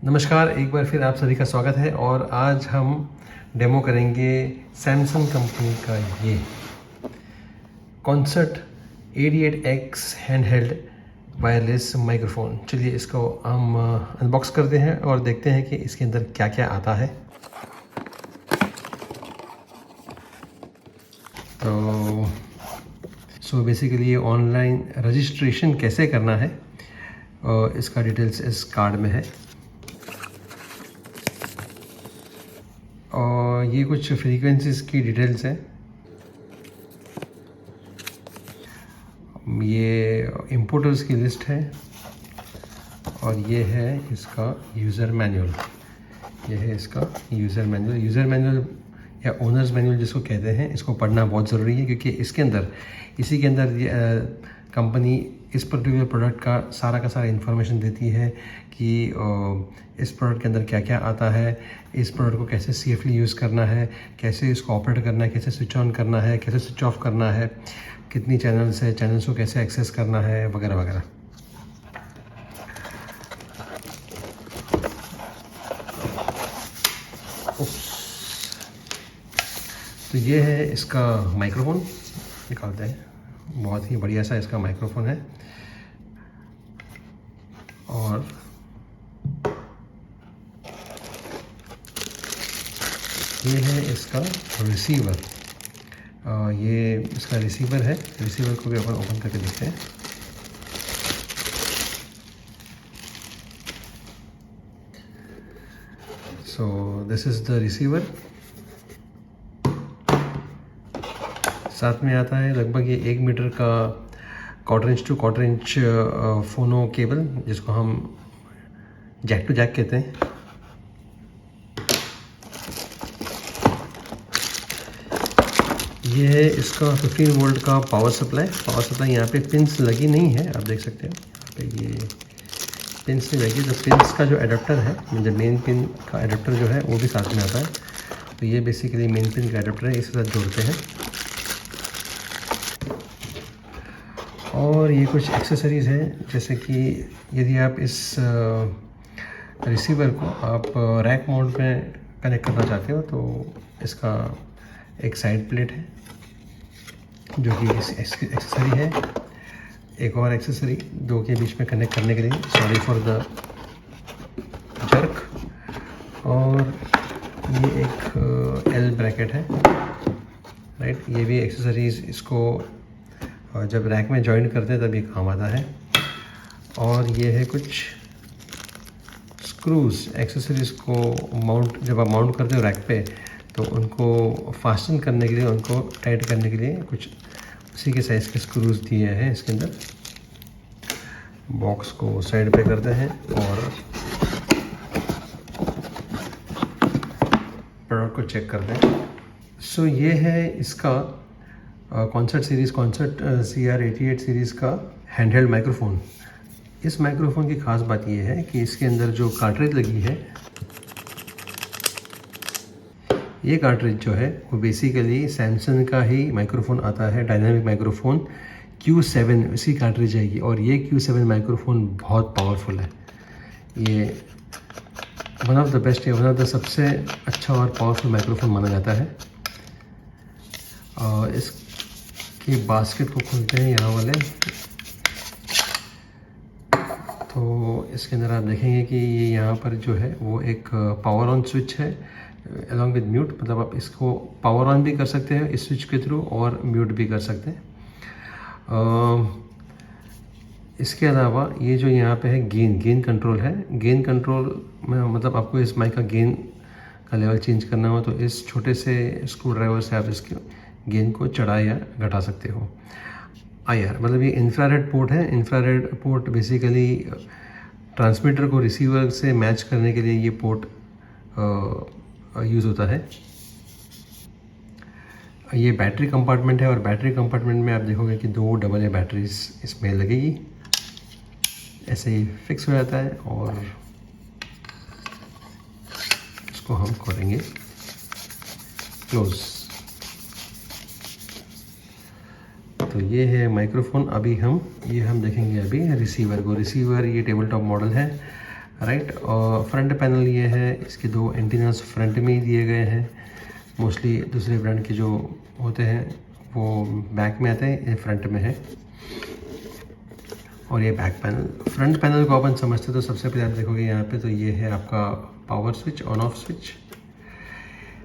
नमस्कार, एक बार फिर आप सभी का स्वागत है और आज हम डेमो करेंगे सैमसंग कंपनी का ये concert 88X handheld wireless microphone. चलिए इसको हम अनबॉक्स करते हैं और देखते हैं कि इसके अंदर क्या क्या आता है। तो बेसिकली ये ऑनलाइन रजिस्ट्रेशन कैसे करना है और इसका डिटेल्स इस कार्ड में है। और ये कुछ फ्रीक्वेंसीज की डिटेल्स हैं। ये इंपोर्टर्स की लिस्ट है और ये है इसका यूज़र मैनुअल। ये है इसका यूज़र मैनुअल या ओनर्स मैनुअल जिसको कहते हैं। इसको पढ़ना बहुत ज़रूरी है क्योंकि इसी के अंदर कंपनी इस पर्टिकुलर प्रोडक्ट का सारा इन्फॉर्मेशन देती है कि इस प्रोडक्ट के अंदर क्या क्या आता है, इस प्रोडक्ट को कैसे सेफली यूज़ करना है, कैसे इसको ऑपरेट करना है, कैसे स्विच ऑन करना है, कैसे स्विच ऑफ करना है, कितनी चैनल्स है, चैनल्स को कैसे एक्सेस करना है, वगैरह वगैरह। तो ये है इसका माइक्रोफोन, निकालते हैं। बहुत ही बढ़िया सा इसका माइक्रोफोन है और ये है इसका रिसीवर। ये इसका रिसीवर है। रिसीवर को भी अपन ओपन करके देखते हैं। So this is the receiver. साथ में आता है लगभग ये 1 मीटर का quarter inch to quarter inch phono cable, जिसको हम जैक टू जैक कहते हैं। ये है इसका 15 वोल्ट का पावर सप्लाई। यहाँ पे पिंस लगी नहीं है, आप देख सकते हैं। यहाँ पे ये पिंस नहीं लगी। तो पिंस का जो एडाप्टर है, मतलब मेन पिन का एडाप्टर जो है वो भी साथ में आता है। तो ये बेसिकली मेन पिन का एडाप्टर है, इसके साथ जोड़ते हैं। और ये कुछ एक्सेसरीज़ हैं, जैसे कि यदि आप इस रिसीवर को आप रैक मोड में कनेक्ट करना चाहते हो तो इसका एक साइड प्लेट है जो कि एक्सेसरी है। एक और एक्सेसरी दो के बीच में कनेक्ट करने के लिए, सॉरी फॉर द जर्क। और ये एक एल ब्रैकेट है, राइट। ये भी एक्सेसरीज इसको जब रैक में जॉइन करते हैं तभी काम आता है। और ये है कुछ स्क्रूज एक्सेसरीज को जब आप माउंट करते हो रैक पे, तो उनको फास्टन करने के लिए, उनको टाइट करने के लिए कुछ उसी के साइज़ के स्क्रूज दिए हैं इसके अंदर। बॉक्स को साइड पे करते हैं और प्रोडक्ट को चेक करते हैं। सो ये है इसका कॉन्सर्ट CR88 सीरीज़ का हैंडहेल्ड माइक्रोफोन। इस माइक्रोफोन की ख़ास बात यह है कि इसके अंदर जो कार्ट्रिज लगी है, ये कार्ट्रिज जो है वो बेसिकली सैमसंग का ही माइक्रोफोन आता है, डायनामिक माइक्रोफोन Q7 इसी कार्ट्रिज आएगी। और ये Q7 माइक्रोफोन बहुत पावरफुल है। ये वन ऑफ द बेस्ट है, वन ऑफ द सबसे अच्छा और पावरफुल माइक्रोफोन माना जाता है। और इसके बास्केट को खोलते हैं यहाँ वाले, तो इसके अंदर आप देखेंगे कि ये यहाँ पर जो है वो एक पावर ऑन स्विच है अलॉन्ग विद म्यूट। मतलब आप इसको पावर ऑन भी कर सकते हैं इस स्विच के थ्रू और म्यूट भी कर सकते हैं। इसके अलावा ये जो यहाँ पे है गेन कंट्रोल है। गेन कंट्रोल में मतलब आपको इस माइक का गेन का लेवल चेंज करना हो तो इस छोटे से स्क्रू ड्राइवर से आप इसके गेन को चढ़ा या घटा सकते हो। IR मतलब ये इंफ्रारेड पोर्ट है। इंफ्रारेड पोर्ट बेसिकली ट्रांसमीटर को रिसीवर से मैच करने के लिए ये पोर्ट यूज़ होता है। ये बैटरी कंपार्टमेंट है और बैटरी कंपार्टमेंट में आप देखोगे कि 2 AA बैटरीज इसमें लगेगी। ऐसे ही फिक्स हो जाता है और इसको हम करेंगे क्लोज। तो ये है माइक्रोफोन। अभी हम देखेंगे अभी रिसीवर को। रिसीवर ये टेबल टॉप मॉडल है। राइट। और फ्रंट पैनल ये है, इसके 2 एंटीनास फ्रंट में ही दिए गए हैं। मोस्टली दूसरे ब्रांड के जो होते हैं वो बैक में आते हैं, ये फ्रंट में है। और ये बैक पैनल, फ्रंट पैनल को अपन समझते तो सबसे पहले आप देखोगे यहाँ पे, तो ये है आपका power switch, on off switch.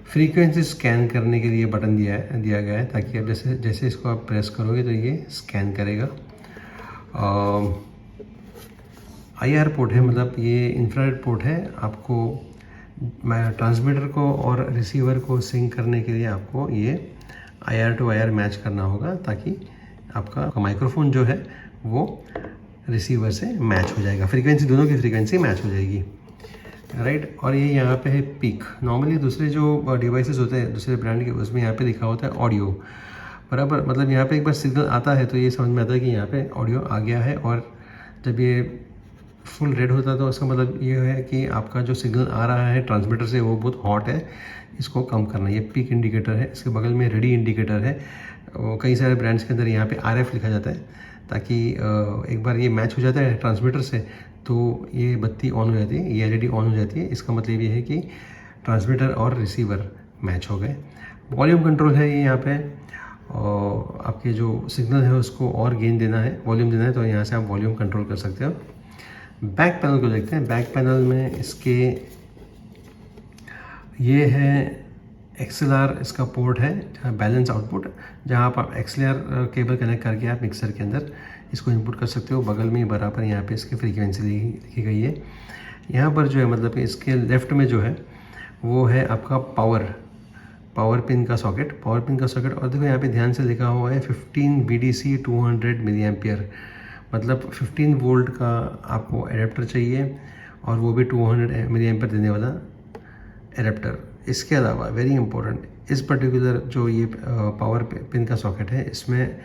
Frequency scan करने के लिए बटन दिया गया है, ताकि आप जैसे इसको आप प्रेस करोगे तो ये स्कैन करेगा। IR पोर्ट है, मतलब ये इंफ्रारेड पोर्ट है। आपको ट्रांसमीटर को और रिसीवर को सिंक करने के लिए आपको ये IR to IR मैच करना होगा, ताकि आपका माइक्रोफोन जो है वो रिसीवर से मैच हो जाएगा, फ्रीक्वेंसी, दोनों की फ्रीक्वेंसी मैच हो जाएगी, राइट। और ये यहाँ पे है पीक। नॉर्मली दूसरे जो डिवाइसेस होते हैं दूसरे ब्रांड के, उसमें यहाँ पे लिखा होता है ऑडियो, बराबर। मतलब यहाँ पे एक बार सिग्नल आता है तो ये समझ में आता है कि यहाँ पे ऑडियो आ गया है। और जब ये फुल रेड होता है तो इसका मतलब ये है कि आपका जो सिग्नल आ रहा है ट्रांसमीटर से वो बहुत हॉट है, इसको कम करना। ये पीक इंडिकेटर है। इसके बगल में रेडी इंडिकेटर है। कई सारे ब्रांड्स के अंदर यहाँ पे RF लिखा जाता है, ताकि एक बार ये मैच हो जाता है ट्रांसमीटर से तो ये बत्ती ऑन हो जाती है, ये LED ऑन हो जाती है। इसका मतलब ये है कि ट्रांसमीटर और रिसीवर मैच हो गए। वॉल्यूम कंट्रोल है ये यहाँ पे, और आपके जो सिग्नल है उसको और गेन देना है, वॉल्यूम देना है, तो यहाँ से आप वॉल्यूम कंट्रोल कर सकते हो। बैक पैनल को देखते हैं। बैक पैनल में इसके ये है XLR, इसका पोर्ट है, बैलेंस आउटपुट, जहाँ आप XLR केबल कनेक्ट करके आप मिक्सर के अंदर इसको इनपुट कर सकते हो। बगल में बराबर यहाँ पे इसकी फ्रीक्वेंसी लिखी गई है। यहाँ पर जो है मतलब कि इसके लेफ्ट में जो है वो है आपका पावर पिन का सॉकेट, और देखो यहाँ पे ध्यान से लिखा हुआ है 15 VDC 200 मिली एम्पियर, मतलब 15 वोल्ट का आपको एडेप्टर चाहिए, और वो भी 200 मिली एम्पियर देने वाला एडेप्टर। इसके अलावा वेरी इंपॉर्टेंट, इस पर्टिकुलर जो ये पावर पिन का सॉकेट है, इसमें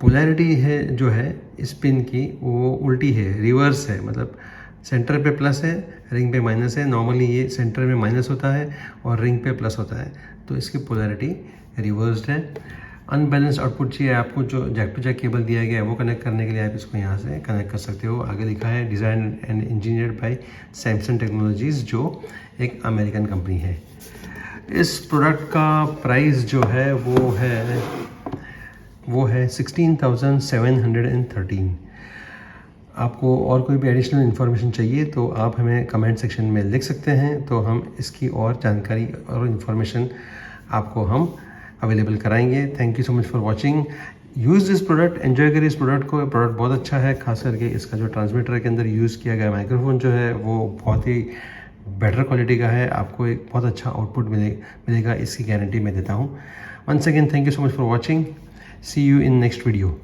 पोलैरिटी है जो है इस पिन की वो उल्टी है, रिवर्स है। मतलब सेंटर पे प्लस है, रिंग पे माइनस है। नॉर्मली ये सेंटर में माइनस होता है और रिंग पे प्लस होता है, तो इसकी पोलैरिटी रिवर्स्ड है। अनबैलेंस्ड आउटपुट चाहिए आपको, जो जैक टू जैक केबल दिया गया है वो कनेक्ट करने के लिए आप इसको यहाँ से कनेक्ट कर सकते हो। आगे लिखा है design and engineered by Samsung technologies, जो एक अमेरिकन कंपनी है। इस प्रोडक्ट का प्राइस जो है वो है 16,713। आपको और कोई भी एडिशनल इन्फॉर्मेशन चाहिए तो आप हमें कमेंट सेक्शन में लिख सकते हैं, तो हम इसकी और जानकारी और इन्फॉर्मेशन आपको हम अवेलेबल कराएंगे। Thank you so much for watching. Use this product, enjoy करिए इस प्रोडक्ट को। प्रोडक्ट बहुत अच्छा है, खास करके इसका जो ट्रांसमीटर के अंदर यूज़ किया गया माइक्रोफोन जो है वो बहुत ही बेटर क्वालिटी का है। आपको एक बहुत अच्छा आउटपुट मिलेगा, इसकी गारंटी मैं देता हूँ। Once again thank you so much for watching. See you in next video.